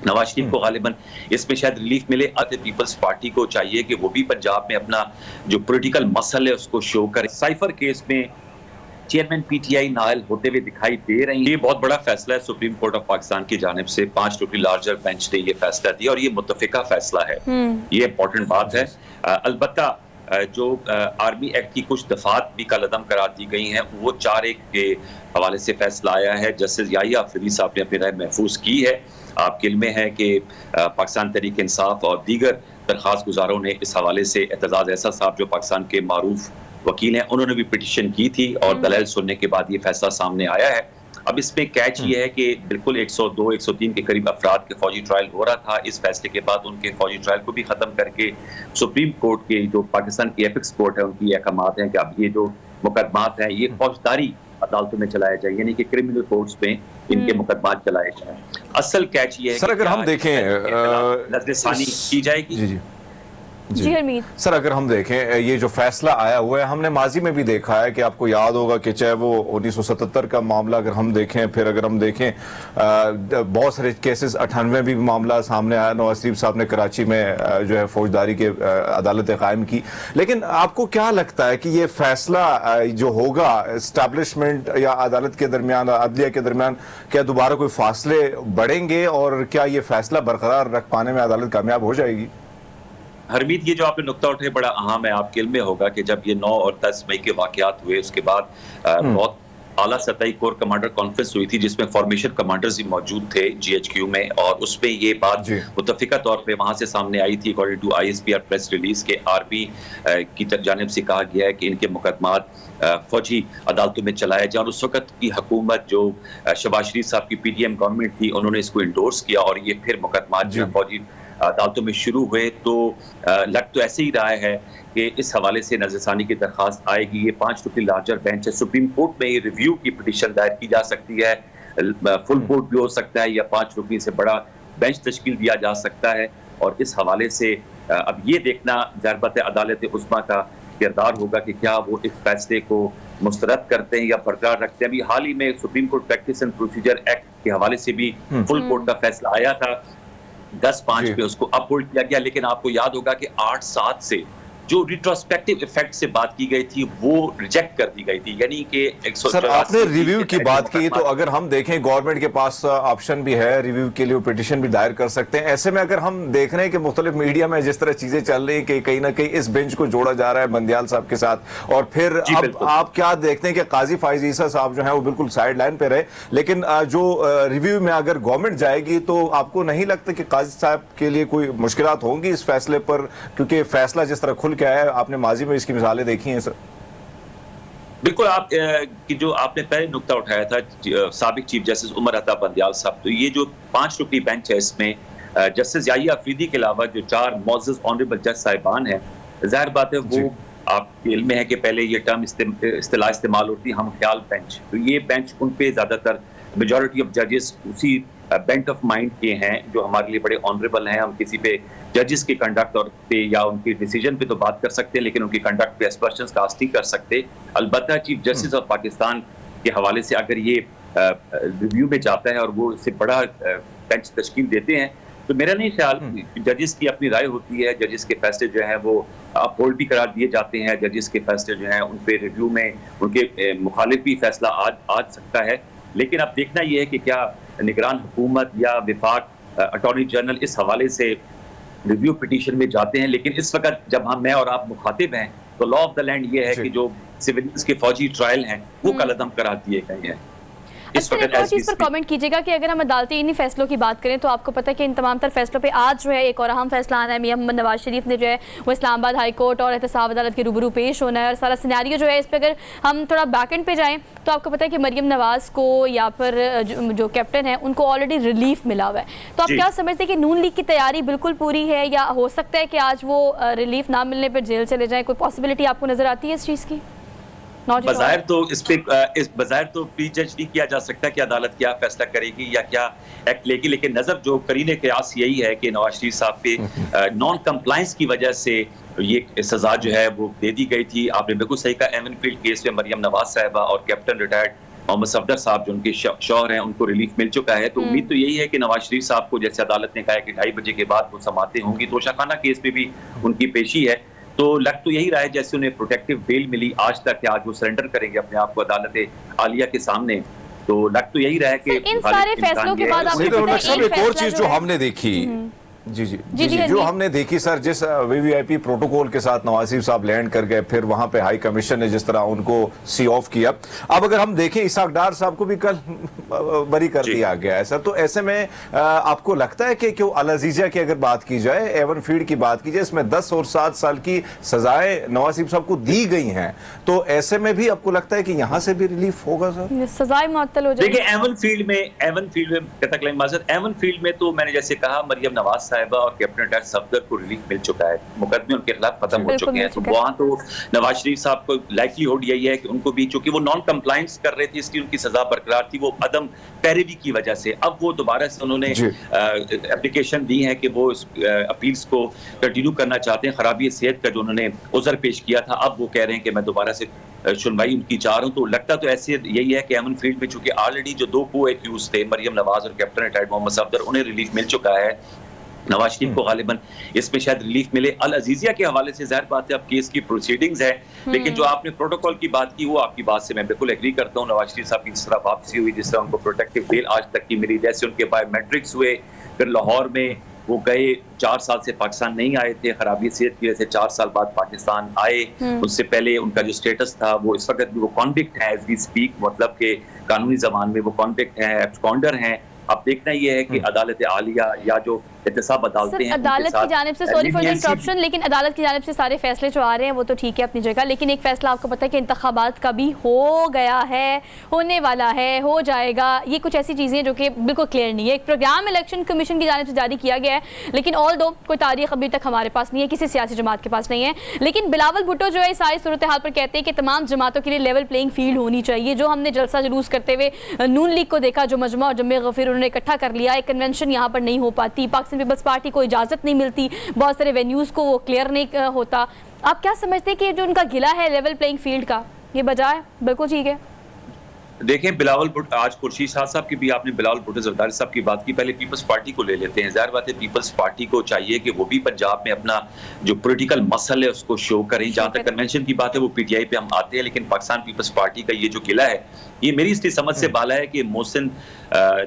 नवाज शरीफ को गालिबन इसमें शायद रिलीफ मिले। अदर पीपल्स पार्टी को चाहिए कि वो भी पंजाब में अपना जो पॉलिटिकल मसल है उसको शो करे। साइफर केस में चेयरमैन पीटीआई नायल होते हुए दिखाई दे रही है। ये बहुत बड़ा फैसला है सुप्रीम कोर्ट ऑफ पाकिस्तान की जानिब से, 5 टोटली लार्जर बेंच ने ये फैसला दिया और ये मुत्तफिका फैसला है। ये इंपॉर्टेंट बात है। अलबत्ता जो आर्मी एक्ट की कुछ दफात भी कलअदम करार दी गई हैं, वो 4-1 के हवाले से फैसला आया है। जस्टिस याहिया अफरीदी साहब ने अपनी राय महफूज की है। आपके इल्म में है कि पाकिस्तान तहरीक इंसाफ और दीगर दरख्वास्त गुजारों ने इस हवाले से एतजाज ऐसा साहब जो पाकिस्तान के मारूफ वकील हैं, उन्होंने भी पिटीशन की थी और दलाइल सुनने के बाद ये फैसला सामने आया है। अब इसमें कैच ये है कि बिल्कुल 102-103 के करीब अफराद के फौजी ट्रायल हो रहा था। इस फैसले के बाद उनके फौजी ट्रायल को भी खत्म करके सुप्रीम कोर्ट के जो पाकिस्तान की एपिक्स कोर्ट है उनकी अहकामात हैं कि अब ये जो मुकदमात हैं ये फौजदारी अदालतों में चलाए जाए, यानी कि क्रिमिनल कोर्ट्स में इनके मुकदमात चलाए जाए। असल कैच ये है सर, अगर हम देखें नजरसानी की जाएगी। जी हरमीत सर, अगर हम देखें ये जो फैसला आया हुआ है, हमने माजी में भी देखा है कि आपको याद होगा कि चाहे वो 1977 का मामला अगर हम देखें, फिर अगर हम देखें बहुत सारे केसेस 98 भी मामला सामने आया, नवाज शरीफ साहब ने कराची में जो है फौजदारी के अदालतें कायम की। लेकिन आपको क्या लगता है कि ये फैसला जो होगा इस्टेब्लिशमेंट या अदालत के दरमियान, अदलिया के दरमियान, क्या दोबारा कोई फासले बढ़ेंगे और क्या ये फैसला बरकरार रख पाने में अदालत कामयाब हो जाएगी? हरमीत, ये जो आपने नुक्ता उठाया बड़ा अहम है। आपके इल्म में होगा कि जब ये 9 और 10 मई के वाकयात हुए उसके बाद बहुत आला सतही कोर कमांडर कॉन्फ्रेंस हुई थी जिसमें फॉर्मेशन कमांडर्स भी मौजूद थे GHQ में, और उसमें ये बात मुत्तफिका तौर पे वहां से सामने आई थी। According to ISPR press release के आर्मी की जानिब से कहा गया है कि इनके मुकदमात फौजी अदालतों में चलाए जाए। और उस वक्त की हुकूमत जो शहबाज शरीफ साहब की PDM गवर्नमेंट थी, उन्होंने इसको इंडोर्स किया और ये फिर मुकदमात जो फौजी अदालतों में शुरू हुए। तो लग तो ऐसे ही रहा है कि इस हवाले से नजरसानी की दरखास्त आएगी। ये 5 टोटली लार्जर बेंच है। सुप्रीम कोर्ट में ये रिव्यू की पिटीशन दायर की जा सकती है, फुल कोर्ट भी हो सकता है, या 5 टोकरी से बड़ा बेंच तश्कील दिया जा सकता है। और इस हवाले से अब ये देखना ज़रूरत है अदालत उस्मा का किरदार होगा कि क्या वो इस फैसले को मुस्तरद करते हैं या बरकरार रखते हैं। अभी हाल ही में supreme court practice and procedure act के हवाले से भी फुल कोर्ट का फैसला आया था, 10-5 पे उसको अपहोल्ड किया गया। लेकिन आपको याद होगा कि 8-7 से जो रिट्रोस्पेक्टिव इफेक्ट से बात की गई थी वो रिजेक्ट कर दी गई थी, यानी कि सर आपने रिव्यू की बात की, तो अगर हम देखें गवर्नमेंट के पास ऑप्शन भी है रिव्यू के लिए, पिटीशन भी दायर कर सकते हैं। ऐसे में अगर हम देख रहे हैं कि मुख्तलिफ मीडिया में जिस तरह चीजें चल रही है कि कहीं ना कहीं इस बेंच को जोड़ा जा रहा है बंदियाल साहब के साथ, और फिर अब आप क्या देखते हैं कि काजी फायज ईसा साहब जो है वो बिल्कुल साइड लाइन पे रहे, लेकिन जो रिव्यू में अगर गवर्नमेंट जाएगी तो आपको नहीं लगता कि काजी साहब के लिए कोई मुश्किलात होंगी इस फैसले पर, क्योंकि फैसला जिस तरह क्या है, आपने माजी में इसकी मिसालें देखी हैं सर? बिल्कुल, आप कि जो आपने पहले नुक्ता उठाया था साबिक चीफ जस्टिस उमर अता बंदियाल साहब, तो ये जो 5 टुकड़ी बेंच है इसमें जस्टिस याहिया अफरीदी के अलावा जो 4 मौजूद ऑनरेबल जज साहिबान हैं, जाहिर बात है वो आपके इल्म में है कि पहले ये टर्म इस्तेलाह इस्तेमाल होती है हम ख्याल बेंच, तो ये बेंच उन पे ज्यादातर मेजॉरिटी ऑफ जजेस उसी बेंट ऑफ माइंड के हैं जो हमारे लिए बड़े ऑनरेबल हैं। हम किसी पे जजेस के कंडक्ट और पे या उनके डिसीजन पे तो बात कर सकते हैं, लेकिन उनके कंडक्ट पे एस्पर्शंस कास्ट नहीं कर सकते। अलबत्ता चीफ जस्टिस ऑफ पाकिस्तान के हवाले से अगर ये रिव्यू में जाता है और वो इससे बड़ा बेंच तश्कील देते हैं, तो मेरा नहीं ख्याल, जजेस की अपनी राय होती है, जजेस के फैसले जो हैं वो अपहोल्ड भी करार दिए जाते हैं, जजेस के फैसले जो हैं उन पे रिव्यू में उनके मुखालिफ भी फैसला आ सकता है। लेकिन अब देखना यह है कि क्या निगरान हुकूमत या विफाक अटॉर्नी जनरल इस हवाले से रिव्यू पिटीशन में जाते हैं। लेकिन इस वक्त जब मैं और आप मुखातिब हैं तो लॉ ऑफ द लैंड ये है कि जो सिविलियंस के फौजी ट्रायल हैं वो कलअदम करा दिए गए हैं। अच्छा, एक और चीज़ पर कमेंट कीजिएगा कि अगर हम अदालती इन्हीं फैसलों की बात करें तो आपको पता है कि इन तमाम तर फैसलों पे आज जो है एक और अहम फैसला आना है। मियां मोहम्मद नवाज शरीफ ने जो है वो इस्लामाबाद हाई कोर्ट और एहतसाब अदालत के रूबरू पेश होना है, और सारा सिनेरियो जो है इस पर अगर हम थोड़ा बैकएंड पे जाएं तो आपको पता है कि मरियम नवाज को या फिर जो कैप्टन है उनको ऑलरेडी रिलीफ मिला हुआ है। तो आप क्या समझते हैं कि नून लीग की तैयारी बिल्कुल पूरी है, या हो सकता है कि आज वो रिलीफ ना मिलने पर जेल चले जाए? कोई पॉसिबिलिटी आपको नजर आती है इस चीज़ की? बज़ाहिर तो इस पे बज़ाहिर तो प्री जज नहीं किया जा सकता कि अदालत क्या फैसला करेगी या क्या एक्ट लेगी, लेकिन नजर जो करीने कयास यही है कि नवाज शरीफ साहब पे नॉन कंप्लायंस की वजह से ये सजा जो है वो दे दी गई थी। आपने बिल्कुल सही कहा, एवनफील्ड केस में मरियम नवाज साहिबा और कैप्टन रिटायर्ड मोहम्मद सफदर साहब जो उनके शौहर हैं उनको रिलीफ मिल चुका है। तो उम्मीद तो यही है कि नवाज शरीफ साहब को जैसे अदालत ने कहा है कि 2:30 बजे के बाद वो समातें होंगी, तो शाखाना केस में भी उनकी पेशी है। तो लग तो यही रहा है जैसे उन्हें प्रोटेक्टिव बेल मिली आज तक कि आज वो सरेंडर करेंगे अपने आप को अदालत आलिया के सामने। तो लग तो यही रहा है कि इन सारे फैसलों के बाद एक और चीज जो हमने देखी जी जी जी, जी, जो हमने देखी सर, जिस वीवीआईपी प्रोटोकॉल के साथ नवाज शरीफ साहब लैंड कर गए, फिर वहां पे हाई कमीशन ने जिस तरह उनको सी ऑफ किया, अब अगर हम देखें इसाक डार साहब को भी कल बरी कर दिया गया है सर। तो ऐसे में आपको लगता है कि क्यों अल अजीजा की अगर बात की जाए, एवन फीड की बात की जाए, इसमें 10 और 7 साल की सजाएं नवाज शरीफ साहब को दी गई हैं, तो ऐसे में भी आपको लगता है कि यहां से भी रिलीफ होगा सर? सजाएं मुअत्तल हो जाएगी। देखिए एवन फील्ड में तो मैंने जैसे कहा मरियम नवाज साहिबा और कैप्टन रिटायर सफदर को रिलीफ मिल चुका है, मुकदमे उनके खिलाफ खत्म हो चुके हैं। तो वहां तो नवाज शरीफ साहब को लाइवलीहुड यही है कि उनको भी, चूंकि वो नॉन कंप्लायंस कर रहे थे इसलिए उनकी सजा बरकरार थी, वो अदम पैरवी की वजह से। अब वो दोबारा से उन्होंने एप्लीकेशन दी है कि वो अपील्स को कंटिन्यू करना चाहते हैं, खराबी सेहत का जो उन्होंने उज़र पेश किया था, अब वो कह रहे हैं कि मैं दोबारा से सुनवाई उनकी चाह रहा हूं। तो लगता तो ऐसे यही है कि एमन फील्ड में चूंकि ऑलरेडी जो 2 को एक्यूज थे मरियम नवाज और कैप्टन रिटायर्ड मोहम्मद सफदर, उन्हें रिलीफ मिल चुका है। नवाज शरीफ को गालिबन इसमें शायद रिलीफ मिले। अल अजीजिया के हवाले से जाहिर बात है अब केस की प्रोसीडिंग्स है, लेकिन जो आपने प्रोटोकॉल की बात की वो आपकी बात से मैं बिल्कुल एग्री करता हूँ। नवाज शरीफ साहब की जिस तरह वापसी हुई, जिस तरह उनको प्रोटेक्टिव बेल आज तक की मिली, जैसे उनके बायोमेट्रिक्स हुए, फिर लाहौर में वो गए, 4 साल से पाकिस्तान नहीं आए थे, खराबी सेहत की वजह से 4 साल बाद पाकिस्तान आए। उससे पहले उनका जो स्टेटस था वो इस वक्त भी वो कॉन्विक्ट है एज वी स्पीक, मतलब के कानूनी जबान में वो कॉन्विक्ट है, एब्सकॉन्डर हैं। अब देखना ये है कि अदालत आलिया या जो एहतसाब अदालतें हैं अदालत की जानिब से, सॉरी फॉर द इंटरप्शन, लेकिन अदालत की जानिब से सारे फैसले जो आ रहे हैं वो तो ठीक है अपनी जगह, लेकिन एक फैसला आपको पता है कि इंतखाबात का भी हो गया है, होने वाला है, हो जाएगा। ये कुछ ऐसी चीज़ें जो कि बिल्कुल क्लियर नहीं है। एक प्रोग्राम इलेक्शन कमीशन की जानिब से जारी किया गया है, लेकिन ऑल दो कोई तारीख अभी तक हमारे पास नहीं है, किसी सियासी जमात के पास नहीं है। लेकिन बिलावल भुट्टो जो है इस सारी सूरत हाल पर कहते हैं कि तमाम जमातों के लिए लेवल प्लेइंग फील्ड होनी चाहिए। जो हमने जलसा जुलूस करते हुए नून लीग को देखा, जो मजमा और जम्मे गफीर उन्होंने इकट्ठा कर लिया, एक कन्वेंशन यहाँ पर नहीं हो पाती, पाकिस्तान पीपल्स पार्टी को इजाजत नहीं मिलती, बहुत सारे वेन्यूज को वो क्लियर नहीं होता। आप क्या समझते हैं कि जो उनका गिला है लेवल प्लेइंग फील्ड का, ये बजाय बिल्कुल ठीक है? देखें बिलावल भुट्टो, आज खुर्शीद शाह साहब की भी आपने बिलावल भुट्टो जरदारी साहब की बात की, पहले पीपल्स पार्टी को ले लेते हैं। जाहिर बात है पीपल्स पार्टी को चाहिए कि वो भी पंजाब में अपना जो पॉलिटिकल मसल है उसको शो करें। जहां तक कन्वेंशन की बात है वो पीटीआई पे हम आते हैं, लेकिन पाकिस्तान पीपल्स पार्टी का ये जो किला है ये मेरी इसकी समझ से बाला है कि मोहसिन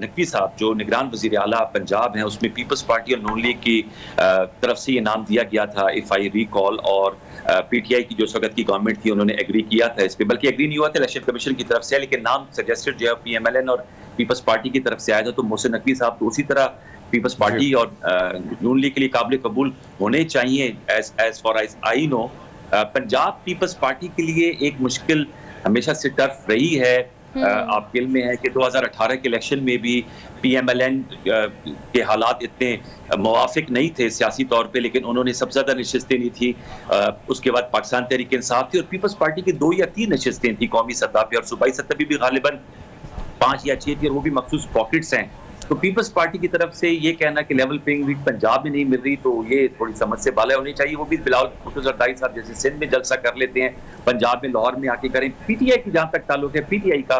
नकवी साहब जो निगरान वजीर आला पंजाब हैं, उसमें पीपल्स पार्टी और नून लीग की तरफ से ये नाम दिया गया था इफ आई रिकॉल, और पीटीआई की जो उस वक्त की गवर्नमेंट थी उन्होंने एग्री किया था इस पे, बल्कि एग्री नहीं हुआ था इलेक्शन कमीशन की तरफ से, लेकिन नाम सजेस्टेड जो है पीएमएलएन और पीपल्स पार्टी की तरफ से आया था। तो मोहसिन नकवी साहब तो उसी तरह पीपल्स पार्टी और नून लीग के लिए काबिल कबूल होने चाहिए। As far as I know, Punjab Peoples Party के लिए एक मुश्किल हमेशा से टर्फ रही है। आपके इल्म में है कि 2018 के इलेक्शन में भी पीएमएलएन के हालात इतने मुवाफिक नहीं थे सियासी तौर पे, लेकिन उन्होंने सबसे ज्यादा नशिस्तें ली थी। उसके बाद पाकिस्तान तहरीक इंसाफ थी और पीपल्स पार्टी की 2 या 3 नशिस्तें थी कौमी सतह पे, और सूबाई सतह पे भी गालिबन 5 या 6 थी, और वो भी मखसूस पॉकेट्स हैं। तो पीपल्स पार्टी की तरफ से ये कहना कि लेवल प्लेइंग फील्ड पंजाब में नहीं मिल रही, तो ये थोड़ी समझ से बाला होनी चाहिए। वो भी बिलावल भुट्टो जरदारी साहब जैसे सिंध में जलसा कर लेते हैं, पंजाब में लाहौर में आके करें। पीटीआई की जहां तक ताल्लुक है, पीटीआई का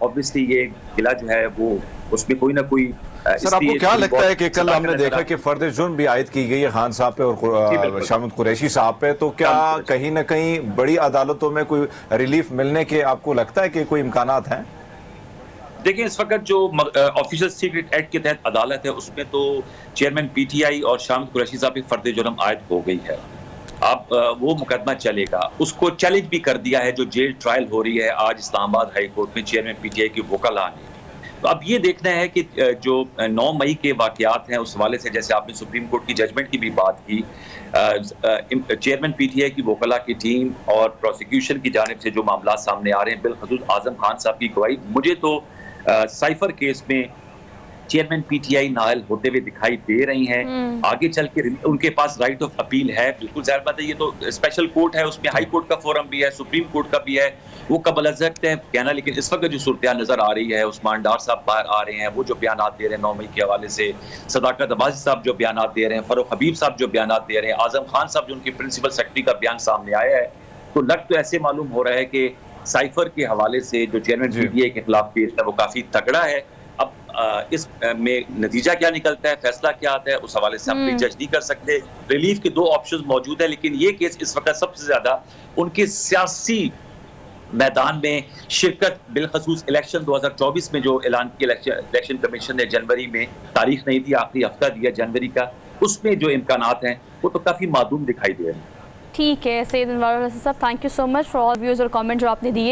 ऑब्वियसली ये किला जो है वो उसमें कोई ना कोई सर आपको क्या लगता है कि कल हमने देखा कि फर्द जुर्म भी आयद की गई है खान साहब पे और शामिद कुरैशी साहब पे, तो क्या कहीं ना कहीं बड़ी अदालतों में कोई रिलीफ मिलने के आपको लगता है कि कोई इम्कानात हैं? देखिए इस वक्त जो ऑफिशियल सीक्रेट एक्ट के तहत अदालत है उसमें तो चेयरमैन पीटीआई और शामिद कुरैशी साहब पे फर्द जुर्म आयद हो गई है। अब वो मुकदमा चलेगा, उसको चैलेंज भी कर दिया है जो जेल ट्रायल हो रही है आज इस्लामाबाद हाई कोर्ट में चेयरमैन पीटीआई की वकाला ने। तो अब ये देखना है कि जो 9 मई के वाकयात हैं उस हवाले से, जैसे आपने सुप्रीम कोर्ट की जजमेंट की भी बात की, चेयरमैन पीटीआई की वकाला की टीम और प्रोसिक्यूशन की जानिब से जो मामला सामने आ रहे हैं, बिलखसूस आजम खान साहब की गवाही, मुझे तो साइफर केस में चेयरमैन पीटीआई नायल होते हुए दिखाई दे रही हैं। आगे चल के उनके पास राइट ऑफ अपील है, बिल्कुल जाहिर बात है ये तो स्पेशल कोर्ट है, उसमें हाई कोर्ट का फोरम भी है, सुप्रीम कोर्ट का भी है, वो कबल अज़्ज़त है कहना। लेकिन इस वक्त जो सूरत नजर आ रही है, उस्मान डार साहब बाहर आ रहे हैं, वो जो बयान दे रहे हैं 9 मई के हवाले से, सदाकत अब्बासी साहब जो बयान दे रहे हैं, फरूख हबीब साहब जो बयान दे रहे हैं, आजम खान साहब जो उनके प्रिंसिपल सेक्रेटरी का बयान सामने आया है, तो लग तो ऐसे मालूम हो रहा है कि साइफर के हवाले से जो चेयरमैन पीटीआई के खिलाफ केस है वो काफी तगड़ा है। अब इस में नतीजा क्या निकलता है, फैसला क्या आता है, उस हवाले से हम जज नहीं कर सकते। रिलीफ के 2 ऑप्शंस मौजूद है, लेकिन ये केस इस वक्त सबसे ज्यादा उनके सियासी मैदान में शिरकत, बिलखसूस इलेक्शन 2024 में जो ऐलान किया इलेक्शन कमीशन ने जनवरी में, तारीख नहीं थी, आखिरी हफ्ता दिया जनवरी का, उसमें जो इम्कानात हैं वो तो काफी मादूम दिखाई दे रहे हैं। ठीक है सैयद अनवर साहब, thank you so much for all views और कमेंट जो आपने दिए।